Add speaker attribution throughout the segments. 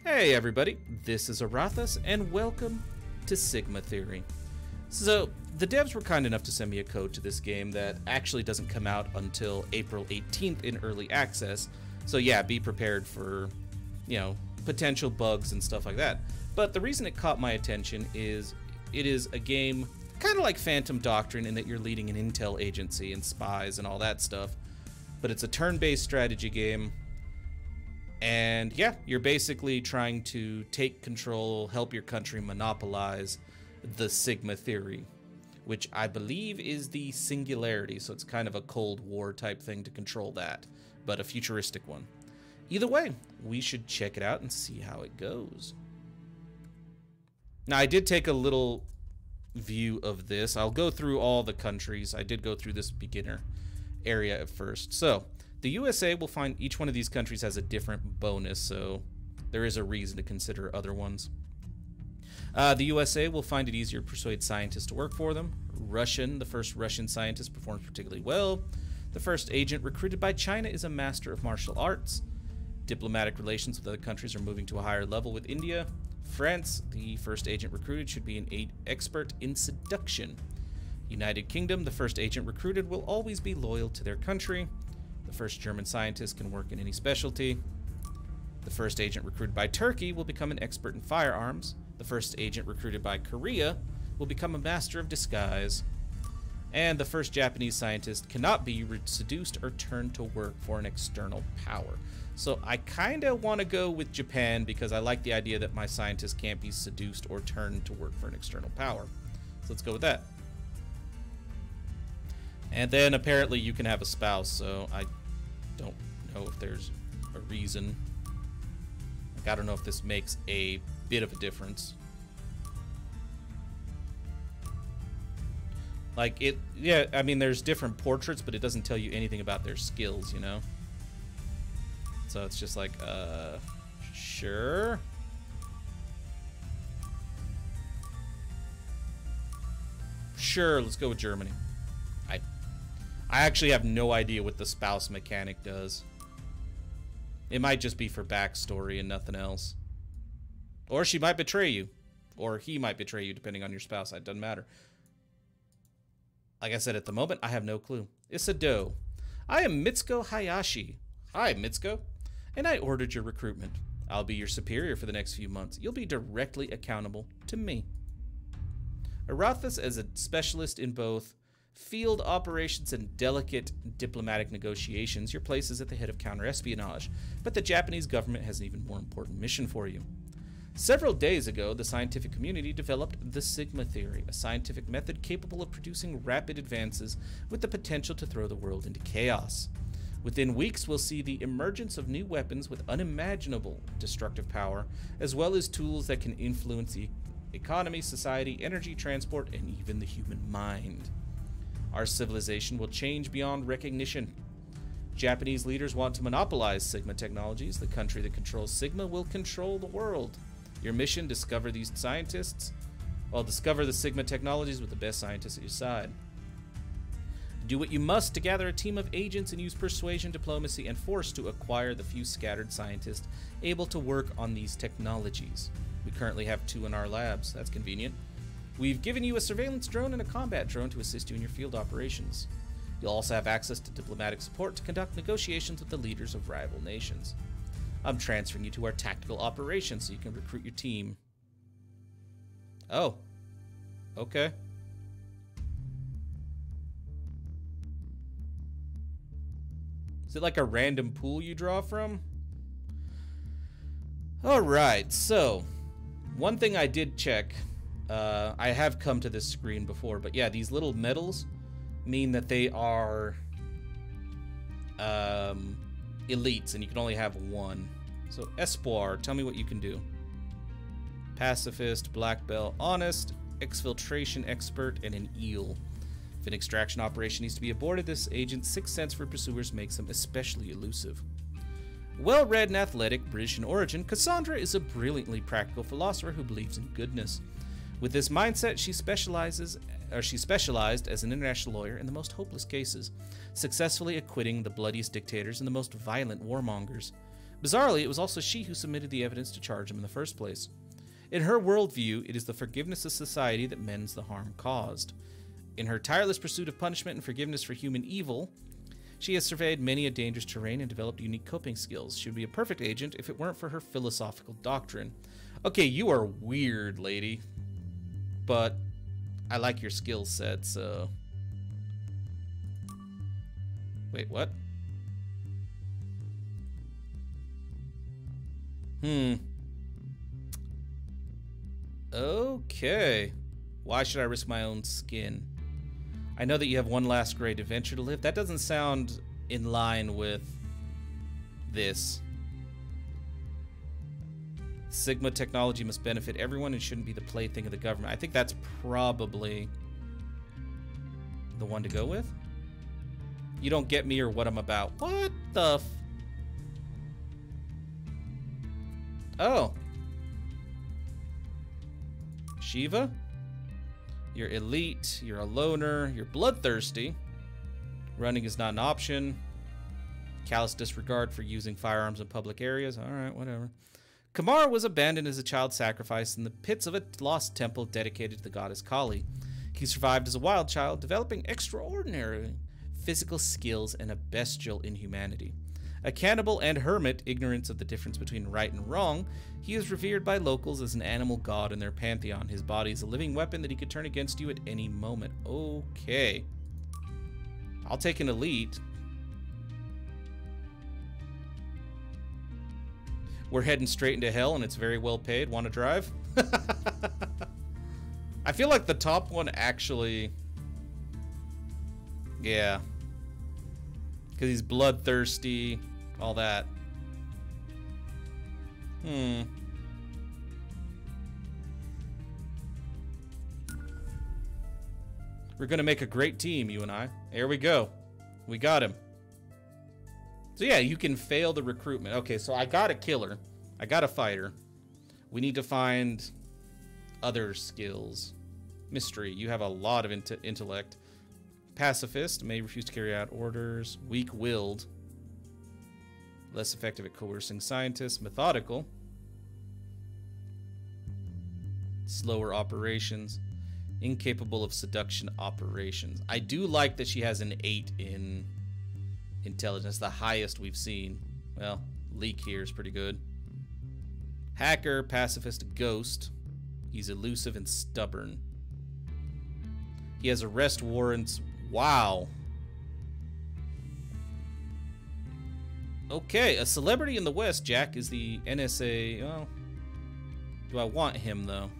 Speaker 1: Hey everybody, this is Aurathas, and welcome to Sigma Theory. So, the devs were kind enough to send me a code to this game that actually doesn't come out until April 18th in early access, so yeah, be prepared for, potential bugs and stuff like that. But the reason it caught my attention is it is a game kind of like Phantom Doctrine in that you're leading an intel agency and spies and all that stuff, but it's a turn-based strategy game. And yeah, you're basically trying to take control, help your country monopolize the Sigma theory, which I believe is the Singularity, so it's kind of a Cold War type thing to control that, but a futuristic one. Either way, we should check it out and see how it goes. Now, I did take a little view of this. I'll go through all the countries. I did go through this beginner area at first. So, the USA will find each one of these countries has a different bonus, so there is a reason to consider other ones. The USA will find it easier to persuade scientists to work for them. The first Russian scientist performs particularly well. The first agent recruited by China is a master of martial arts. Diplomatic relations with other countries are moving to a higher level with India. France, the first agent recruited should be an expert in seduction. United Kingdom, the first agent recruited will always be loyal to their country. The first German scientist can work in any specialty. The first agent recruited by Turkey will become an expert in firearms. The first agent recruited by Korea will become a master of disguise. And the first Japanese scientist cannot be seduced or turned to work for an external power. So I kind of want to go with Japan because I like the idea that my scientist can't be seduced or turned to work for an external power. So let's go with that. And then apparently you can have a spouse, so I don't know if there's a reason. Like, I don't know if this makes a bit of a difference. Like, yeah, I mean, there's different portraits, but it doesn't tell you anything about their skills, you know? So it's just like, sure. Sure, let's go with Germany. I actually have no idea what the spouse mechanic does. It might just be for backstory and nothing else. Or she might betray you. Or he might betray you, depending on your spouse. It doesn't matter. Like I said, at the moment, I have no clue. Isado. I am Mitsuko Hayashi. Hi, Mitsuko. And I ordered your recruitment. I'll be your superior for the next few months. You'll be directly accountable to me. Aurathas as a specialist in both field operations and delicate diplomatic negotiations, your place is at the head of counter-espionage, but the Japanese government has an even more important mission for you. Several days ago, the scientific community developed the Sigma theory, a scientific method capable of producing rapid advances with the potential to throw the world into chaos. Within weeks, we'll see the emergence of new weapons with unimaginable destructive power, as well as tools that can influence the economy, society, energy, transport, and even the human mind. Our civilization will change beyond recognition. Japanese leaders want to monopolize Sigma technologies. The country that controls Sigma will control the world. Your mission, discover these scientists. Well, discover the Sigma technologies with the best scientists at your side. Do what you must to gather a team of agents and use persuasion, diplomacy, and force to acquire the few scattered scientists able to work on these technologies. We currently have 2 in our labs. That's convenient. We've given you a surveillance drone and a combat drone to assist you in your field operations. You'll also have access to diplomatic support to conduct negotiations with the leaders of rival nations. I'm transferring you to our tactical operations so you can recruit your team. Oh. Okay. Is it like a random pool you draw from? Alright, so one thing I did check. I have come to this screen before, but yeah, these little medals mean that they are elites, and you can only have one. So, Espoir, tell me what you can do. Pacifist, Black Belt, Honest, Exfiltration Expert, and an Eel. If an extraction operation needs to be aborted, this agent's 6th sense for pursuers makes them especially elusive. Well-read and athletic, British in origin, Cassandra is a brilliantly practical philosopher who believes in goodness. With this mindset, she specialized as an international lawyer in the most hopeless cases, successfully acquitting the bloodiest dictators and the most violent warmongers. Bizarrely, it was also she who submitted the evidence to charge him in the first place. In her worldview, it is the forgiveness of society that mends the harm caused. In her tireless pursuit of punishment and forgiveness for human evil, she has surveyed many a dangerous terrain and developed unique coping skills. She would be a perfect agent if it weren't for her philosophical doctrine. Okay, you are weird, lady. But I like your skill set, so... Wait, what? Okay. Why should I risk my own skin? I know that you have one last great adventure to live. That doesn't sound in line with this. Sigma technology must benefit everyone and shouldn't be the plaything of the government. I think that's probably the one to go with. You don't get me or what I'm about. What the f... Oh. Shiva? You're elite, you're a loner, you're bloodthirsty. Running is not an option. Callous disregard for using firearms in public areas. Alright, whatever. Kamar was abandoned as a child sacrifice in the pits of a lost temple dedicated to the goddess Kali. He survived as a wild child, developing extraordinary physical skills and a bestial inhumanity. A cannibal and hermit, ignorant of the difference between right and wrong, he is revered by locals as an animal god in their pantheon. His body is a living weapon that he could turn against you at any moment. Okay. I'll take an elite. We're heading straight into hell and it's very well paid. Want to drive? I feel like the top one actually... Yeah. Because he's bloodthirsty, all that. We're gonna make a great team, you and I. There we go. We got him. So yeah, you can fail the recruitment. Okay, so I got a killer. I got a fighter. We need to find other skills. Mystery, you have a lot of intellect. Pacifist, may refuse to carry out orders. Weak-willed. Less effective at coercing scientists. Methodical. Slower operations. Incapable of seduction operations. I do like that she has an 8 in intelligence, the highest we've seen. Well, Leak here is pretty good. Hacker, pacifist, ghost. He's elusive and stubborn. He has arrest warrants. Wow. Okay, a celebrity in the West. Jack is the NSA. Well, do I want him, though?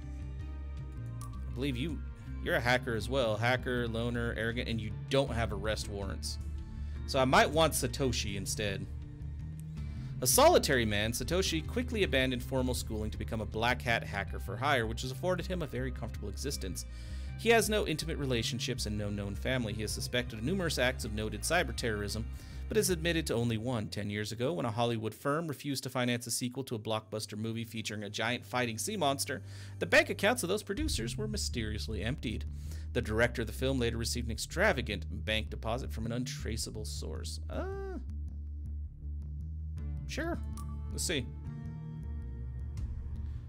Speaker 1: I believe you're a hacker as well. Hacker, loner, arrogant, and you don't have arrest warrants. So I might want Satoshi instead. A solitary man, Satoshi quickly abandoned formal schooling to become a black hat hacker for hire, which has afforded him a very comfortable existence. He has no intimate relationships and no known family. He is suspected of numerous acts of noted cyber terrorism, but is admitted to only one. 10 years ago, when a Hollywood firm refused to finance a sequel to a blockbuster movie featuring a giant fighting sea monster, the bank accounts of those producers were mysteriously emptied. The director of the film later received an extravagant bank deposit from an untraceable source. Sure. Let's see.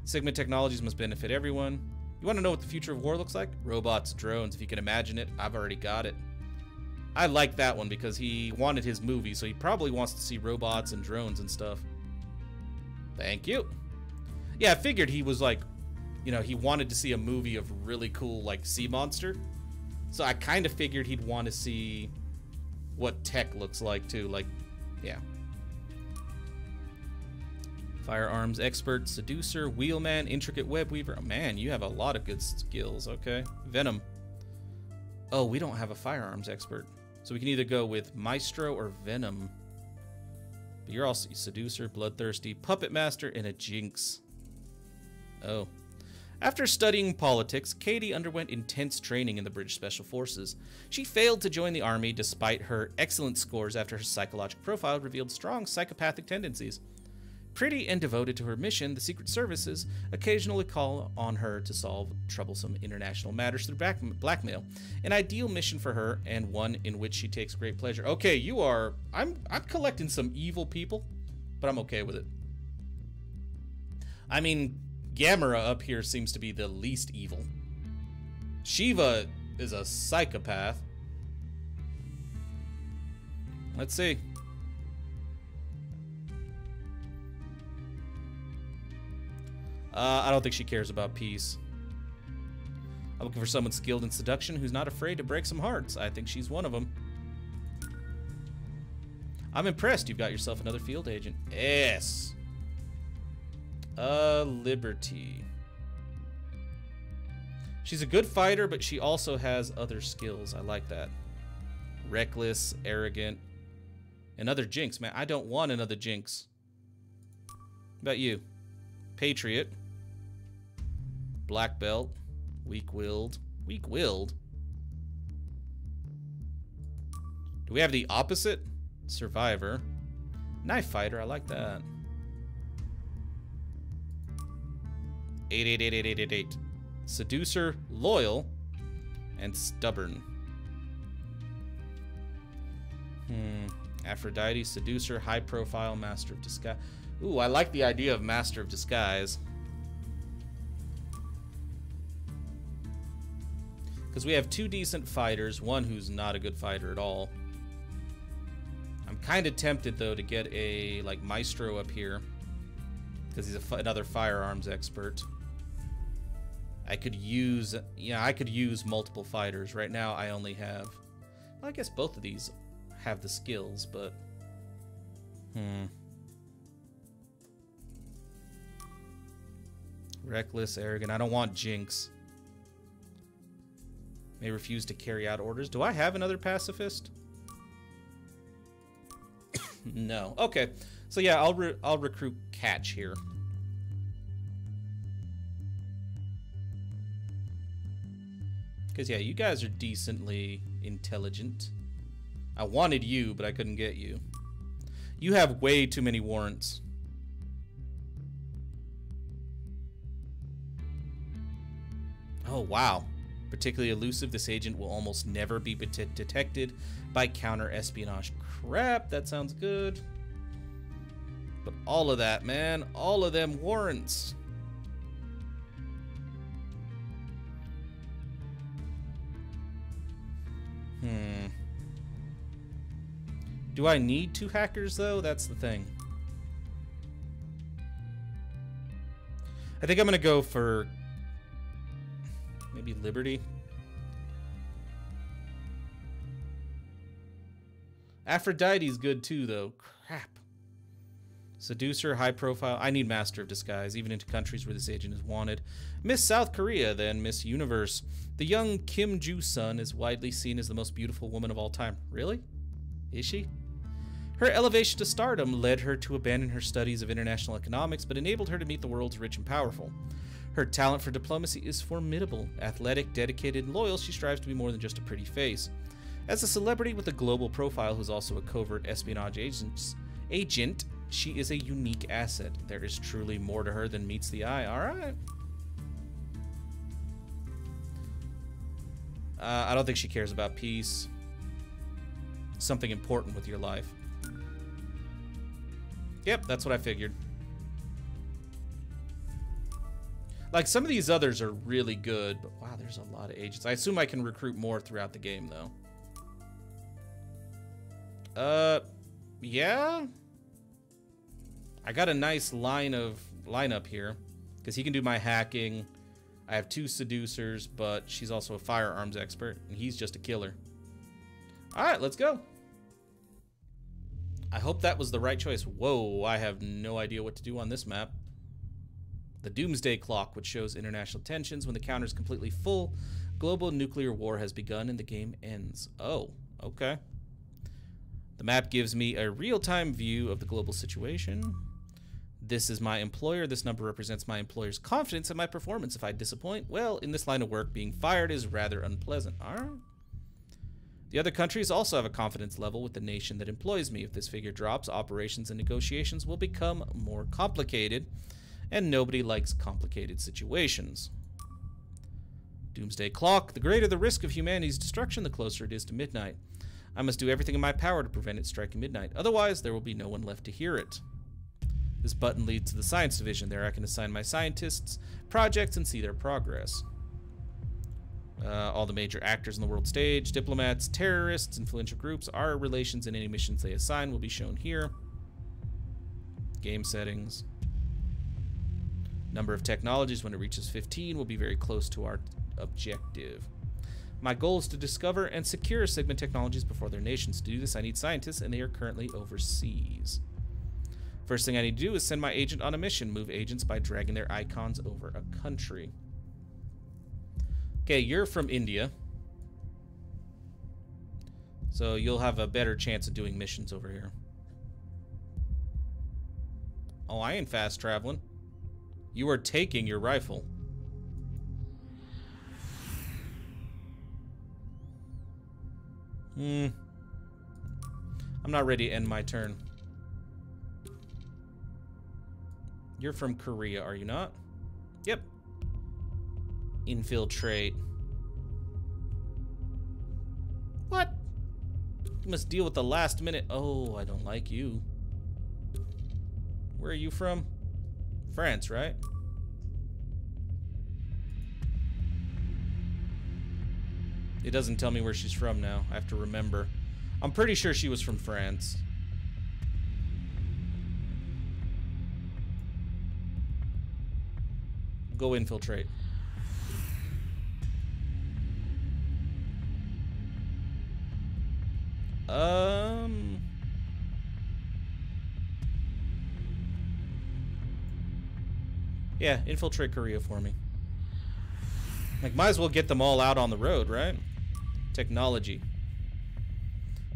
Speaker 1: Sigma technologies must benefit everyone. You want to know what the future of war looks like? Robots, drones. If you can imagine it, I've already got it. I like that one because he wanted his movie, so he probably wants to see robots and drones and stuff. Thank you. Yeah, I figured he was like, you know, he wanted to see a movie of really cool, like, sea monster. So I kind of figured he'd want to see what tech looks like, too. Like, yeah. Firearms expert, seducer, wheelman, intricate web weaver. Oh, man, you have a lot of good skills. Okay. Venom. Oh, we don't have a firearms expert. So we can either go with Maestro or Venom. But you're also seducer, bloodthirsty, puppet master, and a jinx. Oh. After studying politics, Katie underwent intense training in the British Special Forces. She failed to join the army despite her excellent scores after her psychological profile revealed strong psychopathic tendencies. Pretty and devoted to her mission, the Secret Services occasionally call on her to solve troublesome international matters through blackmail. An ideal mission for her, and one in which she takes great pleasure. Okay, you are... I'm collecting some evil people, but I'm okay with it. I mean, Gamera up here seems to be the least evil. Shiva is a psychopath. Let's see. I don't think she cares about peace. I'm looking for someone skilled in seduction who's not afraid to break some hearts. I think she's one of them. I'm impressed. You've got yourself another field agent. Yes. Liberty. She's a good fighter, but she also has other skills. I like that. Reckless, arrogant. Another Jinx, man. I don't want another Jinx. How about you? Patriot. Black belt. Weak-willed. Weak-willed? Do we have the opposite? Survivor. Knife fighter, I like that. 8888888. Seducer, loyal, and stubborn. Aphrodite, seducer, high profile, master of disguise. Ooh, I like the idea of master of disguise. Because we have two decent fighters, one who's not a good fighter at all. I'm kind of tempted, though, to get a, like, maestro up here. Because he's another firearms expert. I could use, I could use multiple fighters. Right now, I only have, well, I guess both of these have the skills, but, Reckless, arrogant. I don't want Jinx. May refuse to carry out orders. Do I have another pacifist? No. Okay. So yeah, I'll recruit Catch here. Because yeah, you guys are decently intelligent. I wanted you, but I couldn't get you. You have way too many warrants. Oh, wow. Particularly elusive, this agent will almost never be detected by counter-espionage. Crap, that sounds good. But all of that, man, all of them warrants. Do I need two hackers, though? That's the thing. I think I'm going to go for maybe Liberty. Aphrodite's good, too, though. Crap. Seducer, high profile. I need Master of Disguise, even into countries where this agent is wanted. Miss South Korea, then Miss Universe. The young Kim Joo-sun is widely seen as the most beautiful woman of all time. Really? Is she? Her elevation to stardom led her to abandon her studies of international economics, but enabled her to meet the world's rich and powerful. Her talent for diplomacy is formidable. Athletic, dedicated, and loyal, she strives to be more than just a pretty face. As a celebrity with a global profile who's also a covert espionage agent, she is a unique asset. There is truly more to her than meets the eye. All right. I don't think she cares about peace. Something important with your life. Yep, that's what I figured. Like, some of these others are really good, but wow, there's a lot of agents. I assume I can recruit more throughout the game, though. Yeah. I got a nice lineup here, because he can do my hacking. I have two seducers, but she's also a firearms expert, and he's just a killer. All right, let's go. I hope that was the right choice. Whoa, I have no idea what to do on this map. The Doomsday Clock, which shows international tensions. When the counter is completely full, global nuclear war has begun and the game ends. Oh, okay. The map gives me a real-time view of the global situation. This is my employer. This number represents my employer's confidence in my performance. If I disappoint, well, in this line of work, being fired is rather unpleasant. All right. The other countries also have a confidence level with the nation that employs me. If this figure drops, operations and negotiations will become more complicated, and nobody likes complicated situations. Doomsday Clock. The greater the risk of humanity's destruction, the closer it is to midnight. I must do everything in my power to prevent it striking midnight. Otherwise, there will be no one left to hear it. This button leads to the science division. There I can assign my scientists projects and see their progress. All the major actors on the world stage, diplomats, terrorists, influential groups, our relations and any missions they assign will be shown here. Game settings. Number of technologies when it reaches 15 will be very close to our objective. My goal is to discover and secure Sigma technologies before their nations. To do this, I need scientists, and they are currently overseas. First thing I need to do is send my agent on a mission. Move agents by dragging their icons over a country. Okay, you're from India. So you'll have a better chance of doing missions over here. Oh, I ain't fast traveling. You are taking your rifle. I'm not ready to end my turn. You're from Korea, are you not? Yep. Infiltrate. What? You must deal with the last minute. Oh, I don't like you. Where are you from? France, right? It doesn't tell me where she's from now. I have to remember. I'm pretty sure she was from France. Go infiltrate. Yeah, infiltrate Korea for me. Like, might as well get them all out on the road, right? Technology.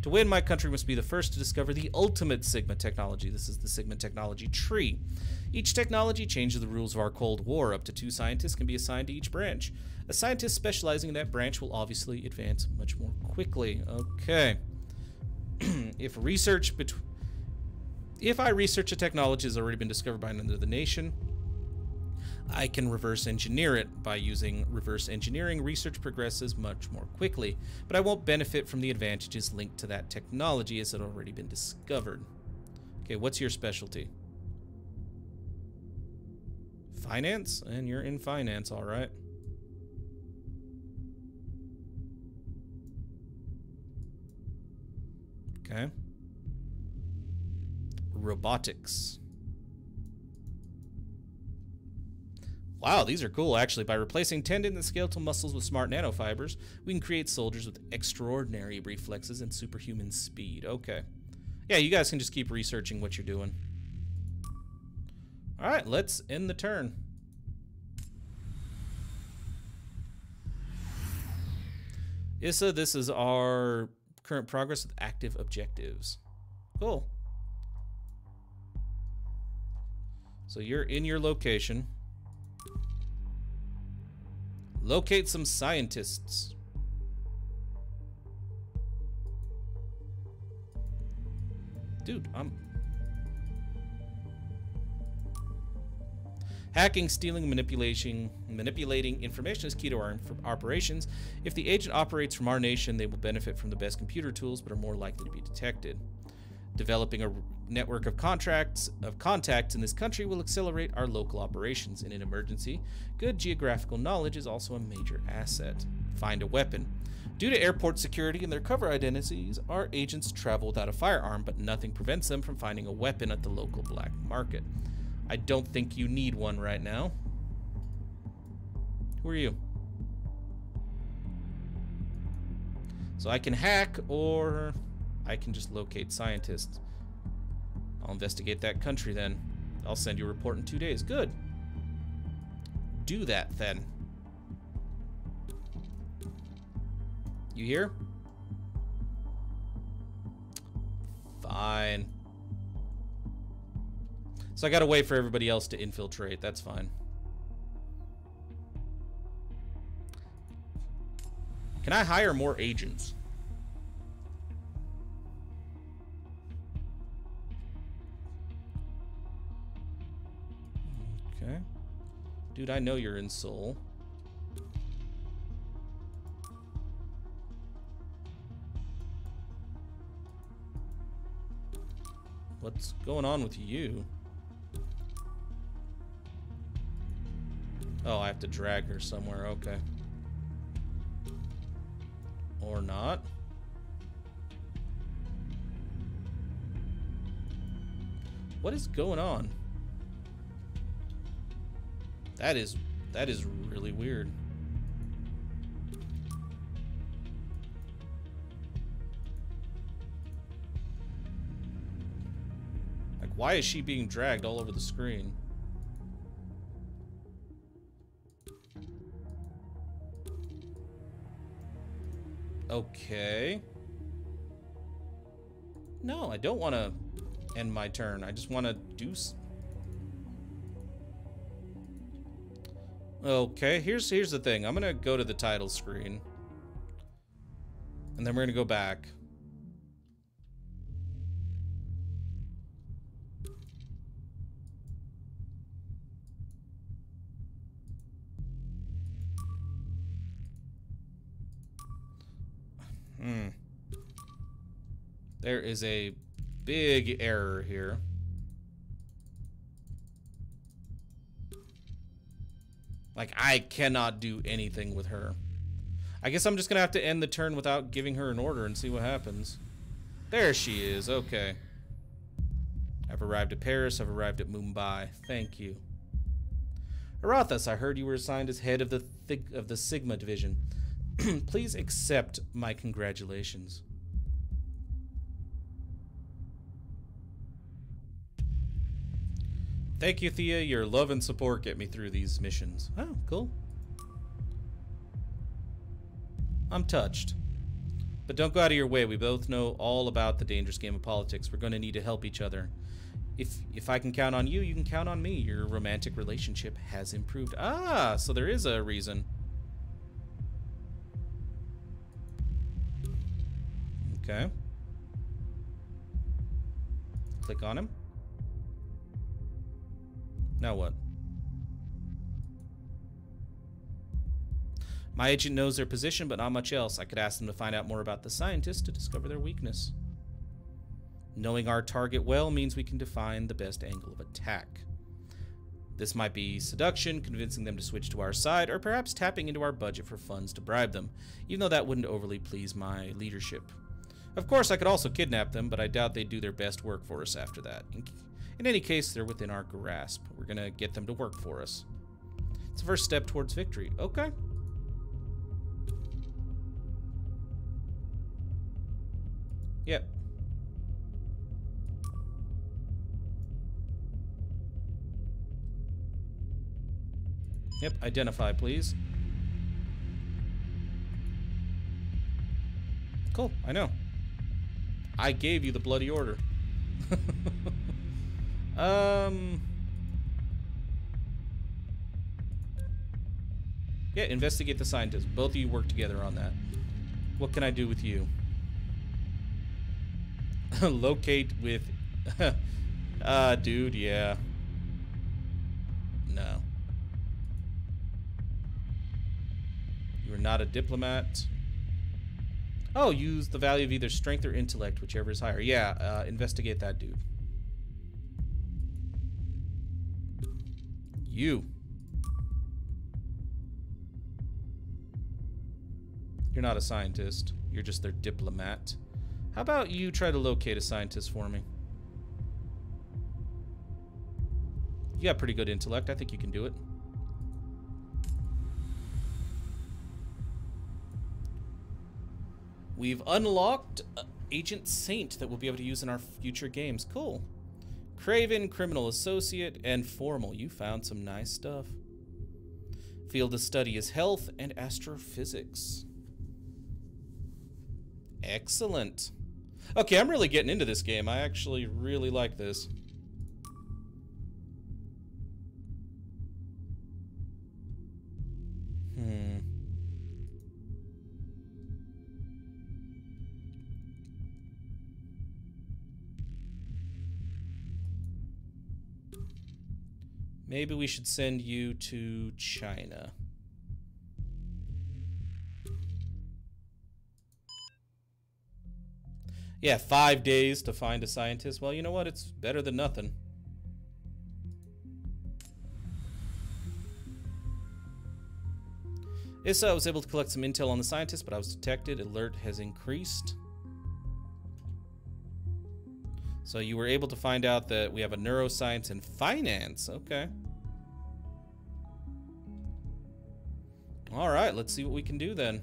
Speaker 1: To win, my country must be the first to discover the ultimate Sigma technology. This is the Sigma technology tree. Each technology changes the rules of our Cold War. Up to 2 scientists can be assigned to each branch. A scientist specializing in that branch will obviously advance much more quickly. Okay. If I research a technology that has already been discovered by another nation, I can reverse engineer it. By using reverse engineering, research progresses much more quickly, but I won't benefit from the advantages linked to that technology as it already been discovered. Okay, what's your specialty? Finance? And you're in finance, all right. Okay. Robotics. Wow, these are cool, actually. By replacing tendon and skeletal muscles with smart nanofibers, we can create soldiers with extraordinary reflexes and superhuman speed. Okay. Yeah, you guys can just keep researching what you're doing. All right, let's end the turn. Issa, this is our current progress with active objectives. Cool. So you're in your location. Locate some scientists. Dude, hacking, stealing, manipulating information is key to our operations. If the agent operates from our nation, they will benefit from the best computer tools, but are more likely to be detected. Developing a network of contacts in this country will accelerate our local operations. In an emergency, good geographical knowledge is also a major asset. Find a weapon. Due to airport security and their cover identities, our agents travel without a firearm, but nothing prevents them from finding a weapon at the local black market. I don't think you need one right now. Who are you? So I can hack, or I can just locate scientists. I'll investigate that country then. I'll send you a report in 2 days. Good. Do that then. You here? Fine. So I gotta wait for everybody else to infiltrate. That's fine. Can I hire more agents? Okay. Dude, I know you're in Seoul. What's going on with you? Oh, I have to drag her somewhere. Okay. Or not. What is going on? That is really weird. Like, why is she being dragged all over the screen? Okay. No, I don't want to end my turn. I just want to do... Okay, here's the thing. I'm going to go to the title screen. And then we're going to go back. There is a big error here. Like, I cannot do anything with her. I guess I'm just gonna have to end the turn without giving her an order and see what happens. There she is, okay. I've arrived at Paris, I've arrived at Mumbai. Thank you. Aurathas, I heard you were assigned as head of the Sigma division. Please accept my congratulations. Thank you, Thea. Your love and support get me through these missions. Oh, cool. I'm touched. But don't go out of your way. We both know all about the dangerous game of politics. We're going to need to help each other. If I can count on you, you can count on me. Your romantic relationship has improved. Ah, so there is a reason. Okay. Click on him. Now what? My agent knows their position, but not much else. I could ask them to find out more about the scientists to discover their weakness. Knowing our target well means we can define the best angle of attack. This might be seduction, convincing them to switch to our side, or perhaps tapping into our budget for funds to bribe them, even though that wouldn't overly please my leadership. Of course, I could also kidnap them, but I doubt they'd do their best work for us after that. In any case, they're within our grasp. We're gonna get them to work for us. It's the first step towards victory. Okay. Yep. Yep, identify, please. Cool, I know. I gave you the bloody order. Yeah, investigate the scientists. Both of you work together on that. What can I do with you? Locate with... dude, yeah. No. You are not a diplomat. Oh, use the value of either strength or intellect, whichever is higher. Yeah, investigate that dude. You. You're not a scientist. You're just their diplomat. How about you try to locate a scientist for me? You got pretty good intellect. I think you can do it. We've unlocked Agent Saint that we'll be able to use in our future games. Cool. Craven, Criminal Associate, and Formal. You found some nice stuff. Field of study is health and astrophysics. Excellent. Okay, I'm really getting into this game. I actually really like this. Maybe we should send you to China. Yeah, 5 days to find a scientist. Well, you know what? It's better than nothing. Issa was able to collect some intel on the scientist, but I was detected. Alert has increased. So you were able to find out that we have a neuroscience and finance. Okay. All right, let's see what we can do then.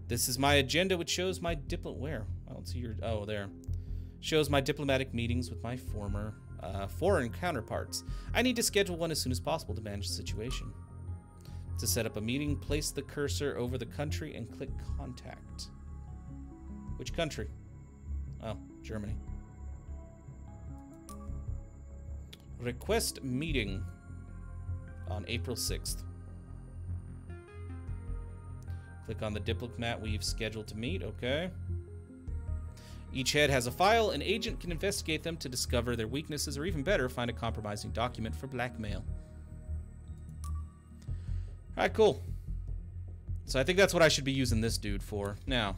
Speaker 1: This is my agenda, which shows my where? I don't see your... Oh, there. Shows my diplomatic meetings with my former foreign counterparts. I need to schedule one as soon as possible to manage the situation. To set up a meeting, place the cursor over the country and click contact. Which country? Oh, Germany. Request meeting on April 6th. Click on the diplomat we've scheduled to meet. Okay. Each head has a file. An agent can investigate them to discover their weaknesses, or even better, find a compromising document for blackmail. Alright, cool. So I think that's what I should be using this dude for. Now,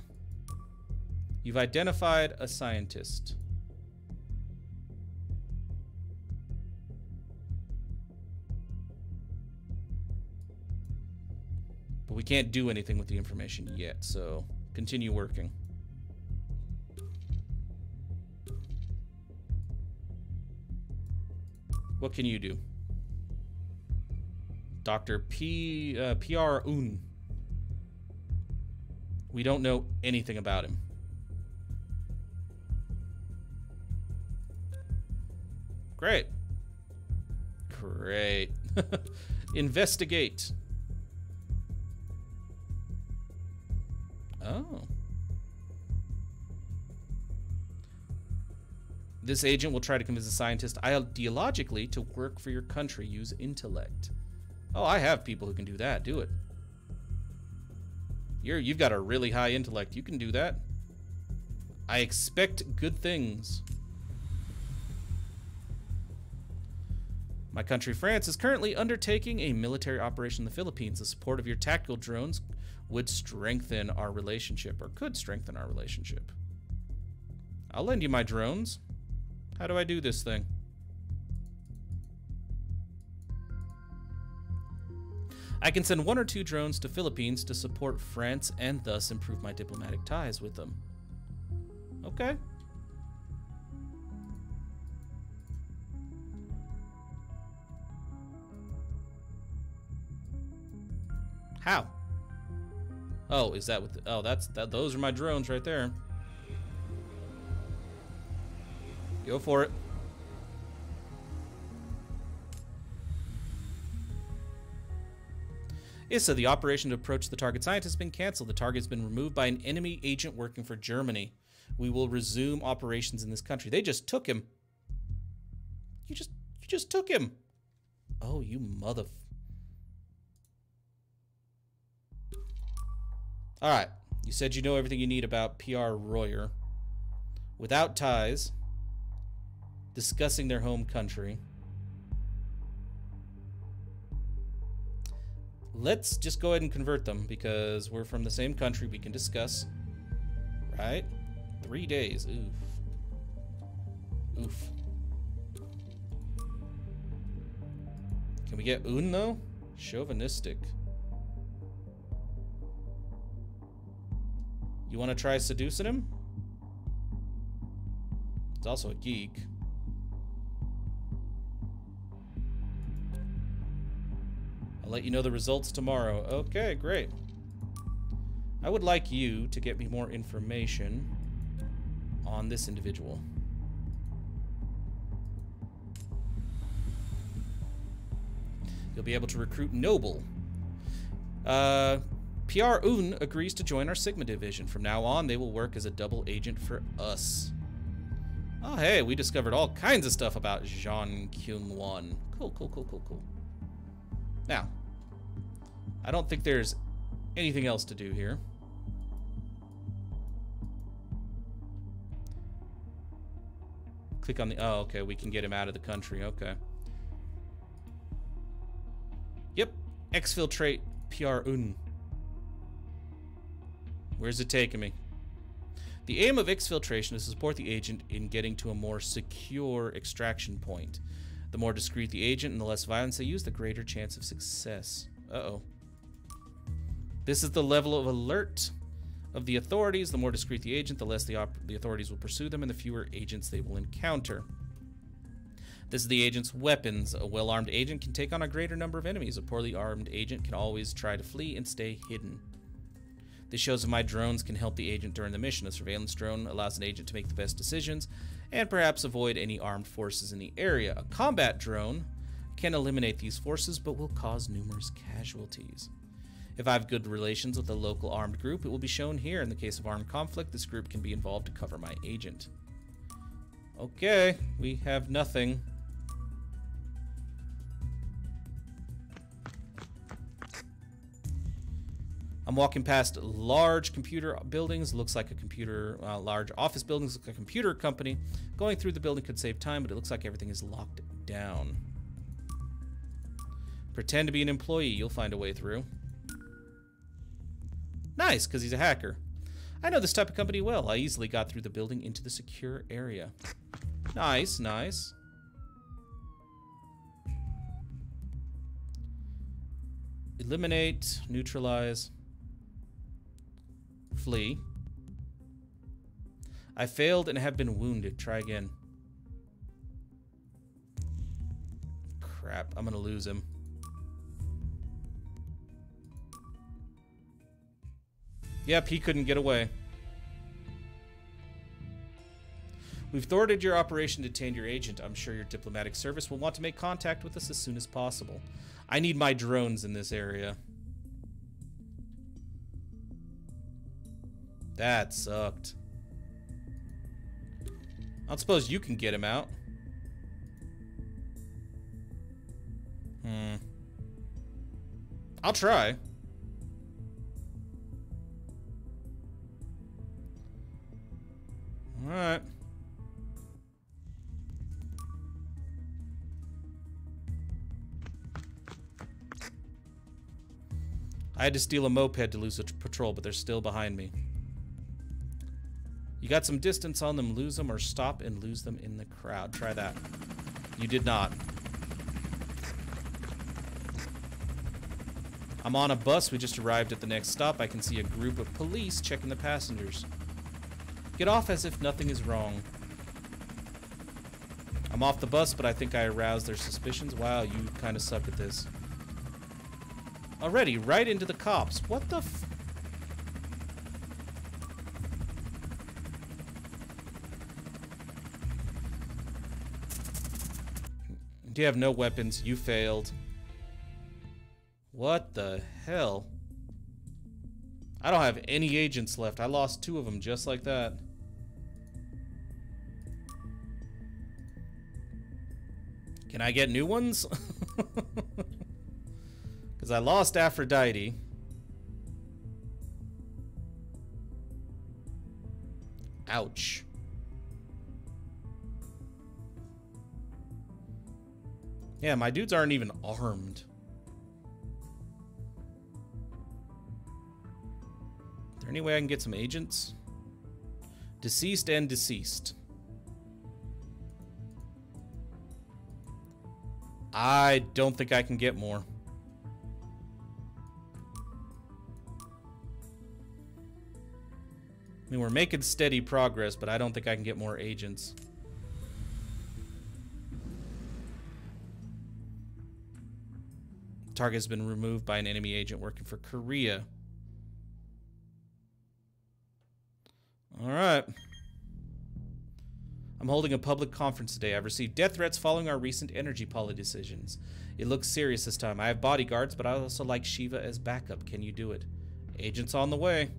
Speaker 1: you've identified a scientist. But we can't do anything with the information yet, so continue working. What can you do? Dr. P.R. Un. We don't know anything about him. Great. Great. Investigate. Oh. This agent will try to convince a scientist ideologically to work for your country. Use intellect. Oh, I have people who can do that. Do it. You've got a really high intellect. You can do that. I expect good things. My country, France, is currently undertaking a military operation in the Philippines. The support of your tactical drones would strengthen our relationship, or could strengthen our relationship. I'll lend you my drones. How do I do this thing? I can send 1 or 2 drones to Philippines to support France and thus improve my diplomatic ties with them. Okay. How? Oh, is that what? Oh, those are my drones right there. Go for it. Issa, the operation to approach the target scientist has been canceled. The target has been removed by an enemy agent working for Germany. We will resume operations in this country. They just took him. You just took him. Oh, you mother... Alright, you said you know everything you need about P.R. Royer. Without ties. Discussing their home country. Let's just go ahead and convert them, because we're from the same country. We can discuss. Right? 3 days. Oof. Oof. Can we get Un, though? Chauvinistic. You want to try seducing him? He's also a geek. I'll let you know the results tomorrow. Okay, great. I would like you to get me more information on this individual. You'll be able to recruit Noble. PR Un agrees to join our Sigma division. From now on, they will work as a double agent for us. Oh, hey, we discovered all kinds of stuff about Jean Kyung-won. Cool. Now, I don't think there's anything else to do here. Click on the... Oh, okay, we can get him out of the country. Okay. Yep. Exfiltrate PR Un. Where's it taking me? The aim of exfiltration is to support the agent in getting to a more secure extraction point. The more discreet the agent and the less violence they use, the greater chance of success. Uh-oh. This is the level of alert of the authorities. The more discreet the agent, the less the authorities will pursue them and the fewer agents they will encounter. This is the agent's weapons. A well-armed agent can take on a greater number of enemies. A poorly armed agent can always try to flee and stay hidden. This shows that my drones can help the agent during the mission. A surveillance drone allows an agent to make the best decisions and perhaps avoid any armed forces in the area. A combat drone can eliminate these forces but will cause numerous casualties. If I have good relations with a local armed group, it will be shown here. In the case of armed conflict, this group can be involved to cover my agent. Okay, we have nothing. I'm walking past large computer buildings. Looks like a computer, large office buildings. Looks like a computer company. Going through the building could save time, but it looks like everything is locked down. Pretend to be an employee. You'll find a way through. Nice, because he's a hacker. I know this type of company well. I easily got through the building into the secure area. Nice, nice. Eliminate, neutralize, flee. I failed and have been wounded. Try again. Crap, I'm gonna lose him. Yep, he couldn't get away. We've thwarted your operation to detain your agent. I'm sure your diplomatic service will want to make contact with us as soon as possible. I need my drones in this area. That sucked. I don't suppose you can get him out. I'll try. Alright. I had to steal a moped to lose a patrol, but they're still behind me. You got some distance on them, lose them, or stop and lose them in the crowd. Try that. You did not. I'm on a bus. We just arrived at the next stop. I can see a group of police checking the passengers. Get off as if nothing is wrong. I'm off the bus, but I think I aroused their suspicions. Wow, you kind of suck at this. Already, right into the cops. What the f... Do you have no weapons? You failed. What the hell? I don't have any agents left. I lost 2 of them just like that. Can I get new ones? Because I lost Aphrodite. Ouch. Yeah, my dudes aren't even armed. Is there any way I can get some agents? Deceased and deceased. I don't think I can get more. I mean, we're making steady progress, but I don't think I can get more agents. Target has been removed by an enemy agent working for Korea. Alright. I'm holding a public conference today. I've received death threats following our recent energy policy decisions. It looks serious this time. I have bodyguards, but I also like Shiva as backup. Can you do it? Agents on the way.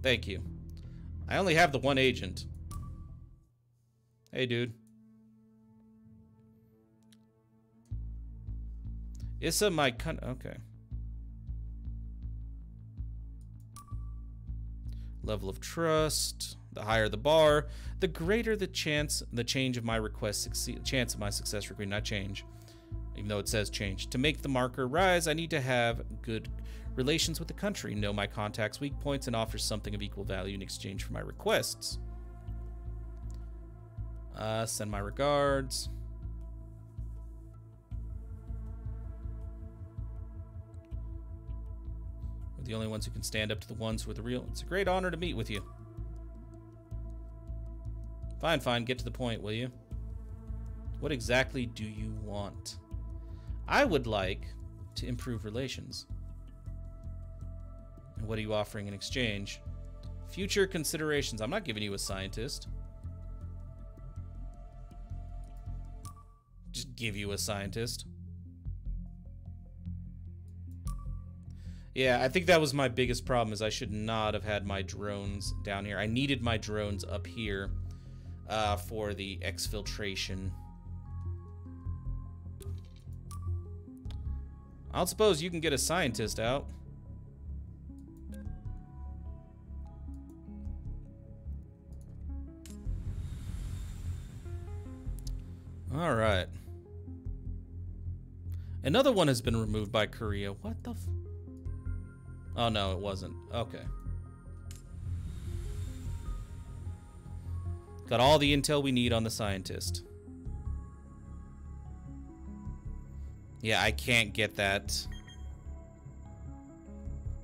Speaker 1: Thank you. I only have the 1 agent. Hey, dude. Issa, my okay. Level of trust. The higher the bar, the greater the chance of my request succeed. Chance of my success required, not change, even though it says change. To make the marker rise, I need to have good relations with the country, know my contacts' weak points, and offer something of equal value in exchange for my requests. Send my regards. the only ones who can stand up to the ones who are the real. It's a great honor to meet with you. Fine, fine. Get to the point, will you? What exactly do you want? I would like to improve relations. And what are you offering in exchange? Future considerations. I'm not giving you a scientist. Just give you a scientist. Yeah, I think that was my biggest problem, is I should not have had my drones down here. I needed my drones up here for the exfiltration. I don't suppose you can get a scientist out. All right. Another one has been removed by Korea. What the f... Oh, no, it wasn't. Okay. Got all the intel we need on the scientist. Yeah, I can't get that.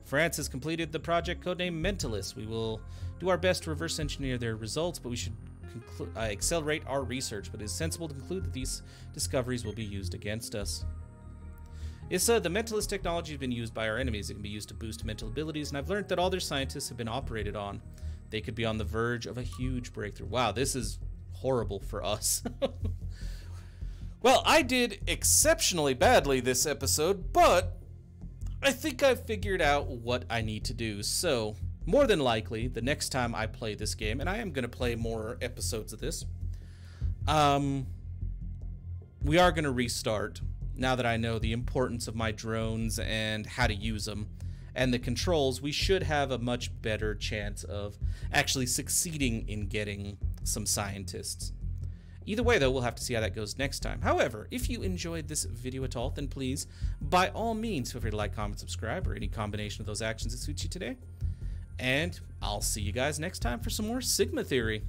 Speaker 1: France has completed the project codenamed Mentalist. We will do our best to reverse engineer their results, but we should accelerate our research. But it is sensible to conclude that these discoveries will be used against us. It's the Mentalist technology has been used by our enemies. It can be used to boost mental abilities, and I've learned that all their scientists have been operated on. They could be on the verge of a huge breakthrough. Wow, this is horrible for us. Well, I did exceptionally badly this episode, but I think I've figured out what I need to do. So, more than likely, the next time I play this game, and I am going to play more episodes of this, we are going to restart. Now that I know the importance of my drones and how to use them and the controls, we should have a much better chance of actually succeeding in getting some scientists. Either way, though, we'll have to see how that goes next time. However, if you enjoyed this video at all, then please, by all means, feel free to like, comment, subscribe, or any combination of those actions that suits you today. And I'll see you guys next time for some more Sigma Theory.